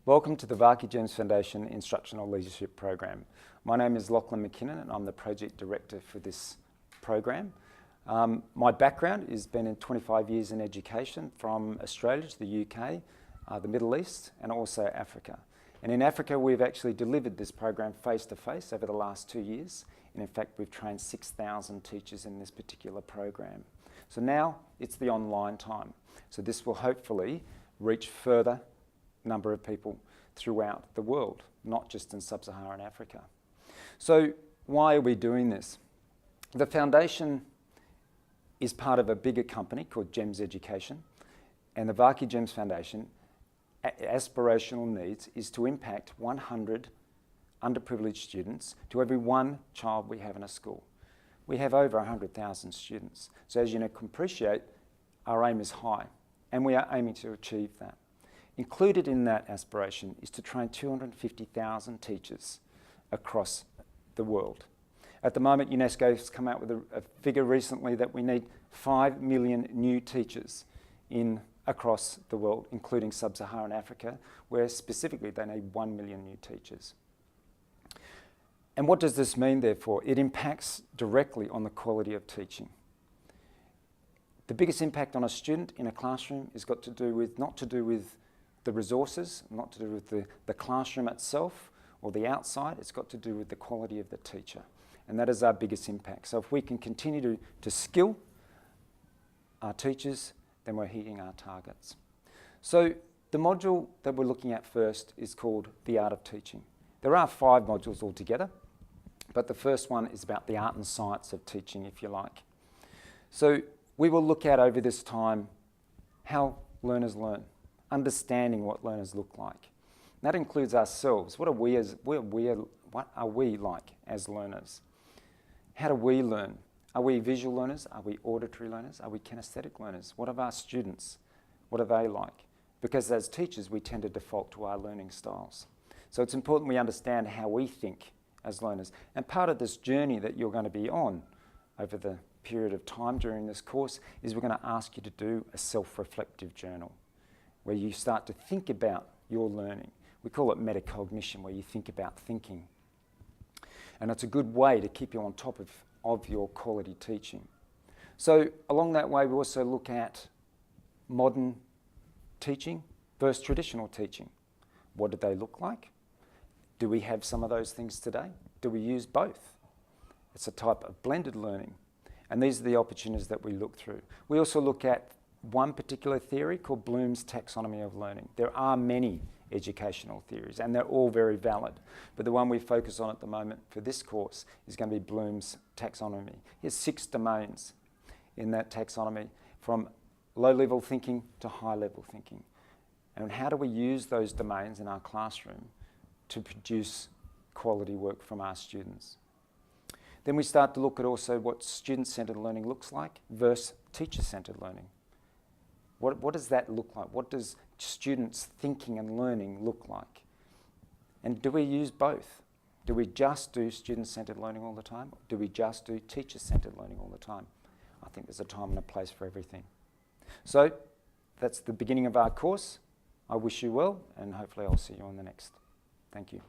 Welcome to the Varkey James Foundation Instructional Leadership Program. My name is Lachlan McKinnon and I'm the Project Director for this program. My background has been in 25 years in education from Australia to the UK, the Middle East and also Africa. And in Africa we've actually delivered this program face to face over the last 2 years. And in fact we've trained 6,000 teachers in this particular program. So now it's the online time. So this will hopefully reach further number of people throughout the world, not just in sub-Saharan Africa. So why are we doing this? The foundation is part of a bigger company called GEMS Education, and the Varkey James Foundation aspirational needs is to impact 100 underprivileged students to every one child we have in a school. We have over 100,000 students. So as you can appreciate, our aim is high, and we are aiming to achieve that. Included in that aspiration is to train 250,000 teachers across the world. At the moment, UNESCO has come out with a figure recently that we need 5 million new teachers across the world, including sub-Saharan Africa, where specifically they need 1 million new teachers. And what does this mean, therefore? It impacts directly on the quality of teaching. The biggest impact on a student in a classroom is not to do with the resources, not to do with the classroom itself or the outside. It's got to do with the quality of the teacher. And that is our biggest impact. So if we can continue to skill our teachers, then we're hitting our targets. So the module that we're looking at first is called The Art of Teaching. There are 5 modules altogether, but the first one is about the art and science of teaching, if you like. So we will look at over this time how learners learn, understanding what learners look like. And that includes ourselves. What are we like as learners? How do we learn? Are we visual learners? Are we auditory learners? Are we kinesthetic learners? What of our students? What are they like? Because as teachers, we tend to default to our learning styles. So it's important we understand how we think as learners. And part of this journey that you're going to be on over the period of time during this course is we're going to ask you to do a self-reflective journal, where you start to think about your learning. We call it metacognition, where you think about thinking. And it's a good way to keep you on top of your quality teaching. So along that way, we also look at modern teaching versus traditional teaching. What do they look like? Do we have some of those things today? Do we use both? It's a type of blended learning. And these are the opportunities that we look through. We also look at one particular theory called Bloom's taxonomy of learning. There are many educational theories and they're all very valid, but the one we focus on at the moment for this course is going to be Bloom's taxonomy. There's 6 domains in that taxonomy, from low-level thinking to high-level thinking. And how do we use those domains in our classroom to produce quality work from our students? Then we start to look at also what student-centered learning looks like versus teacher-centered learning. What does that look like? What does students' thinking and learning look like? And do we use both? Do we just do student-centered learning all the time? Or do we just do teacher-centered learning all the time? I think there's a time and a place for everything. So that's the beginning of our course. I wish you well, and hopefully I'll see you on the next. Thank you.